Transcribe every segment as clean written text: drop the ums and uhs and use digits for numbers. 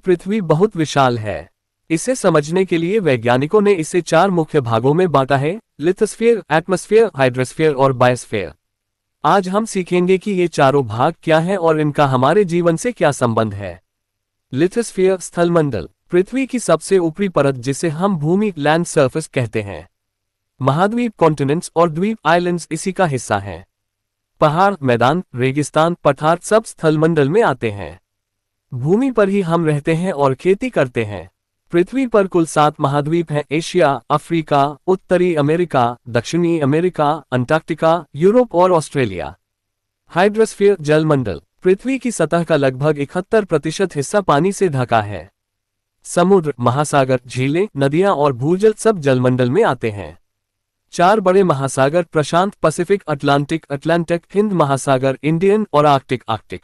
पृथ्वी बहुत विशाल है। इसे समझने के लिए वैज्ञानिकों ने इसे 4 मुख्य भागों में बांटा है: लिथोस्फीयर, एटमॉस्फेयर, हाइड्रोस्फीयर और बायोस्फीयर। आज हम सीखेंगे कि ये चारों भाग क्या हैं और इनका हमारे जीवन से क्या संबंध है। लिथोस्फीयर, स्थलमंडल, पृथ्वी की सबसे ऊपरी परत जिसे हम भूमि, लैंड सरफेस कहते हैं। महाद्वीप, कॉन्टिनेंट्स और द्वीप, आइलैंड्स इसी का हिस्सा हैं। पहाड़, मैदान, रेगिस्तान, पठार सब स्थलमंडल में आते हैं। भूमि पर ही हम रहते हैं और खेती करते हैं। पृथ्वी पर कुल 7 महाद्वीप हैं: एशिया, अफ्रीका, उत्तरी अमेरिका, दक्षिणी अमेरिका, अंटार्कटिका, यूरोप और ऑस्ट्रेलिया। हाइड्रोस्फीयर, जलमंडल, पृथ्वी की सतह का लगभग 71% हिस्सा पानी से ढका है। समुद्र, महासागर, झीलें, नदियां और भूजल सब जलमंडल में आते हैं। 4 बड़े महासागर: प्रशांत, पैसिफिक, अटलांटिक, हिंद महासागर, इंडियन और आर्कटिक।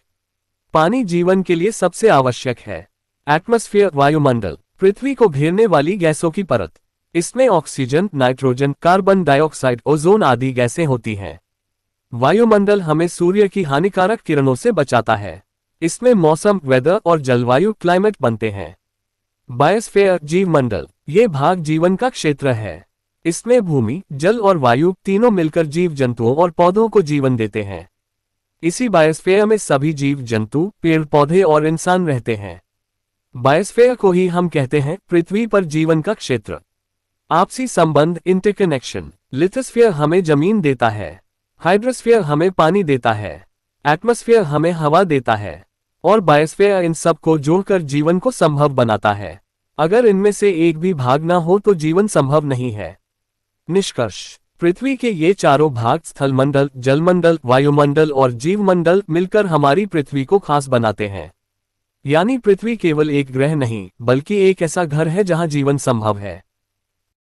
पानी जीवन के लिए सबसे आवश्यक है। एटमॉस्फेयर, वायुमंडल, पृथ्वी को घेरने वाली गैसों की परत। इसमें oxygen, nitrogen, carbon dioxide, ozone आदि गैसें होती हैं। वायुमंडल हमें सूर्य की हानिकारक किरणों से बचाता है। इसमें मौसम, वेदर और जलवायु, क्लाइमेट बनते हैं। बायोस्फीयर, जीवमंडल, ये भाग जीवन का क्षेत्र है। इसमें भूमि, जल और वायु तीनों मिलकर जीव जंतुओं और पौधों को जीवन देते हैं। इसी बायोस्फीयर में सभी जीव जंतु, पेड़ पौधे और इंसान रहते हैं। बायोस्फीयर को ही हम कहते हैं पृथ्वी पर जीवन का क्षेत्र। आपसी संबंध, इंटरकनेक्शन। लिथोस्फीयर हमें जमीन देता है। हाइड्रोस्फीयर हमें पानी देता है। एटमॉस्फेयर हमें हवा देता है। और बायोस्फीयर इन सब को जोड़कर जीवन को संभव बनाता है। अगर इनमें से एक भी भाग ना हो तो जीवन संभव नहीं है। निष्कर्ष: पृथ्वी के ये चारों भाग स्थलमंडल, जलमंडल, वायुमंडल और जीवमंडल मिलकर हमारी पृथ्वी को खास बनाते हैं। यानी पृथ्वी केवल एक ग्रह नहीं बल्कि एक ऐसा घर है जहां जीवन संभव है।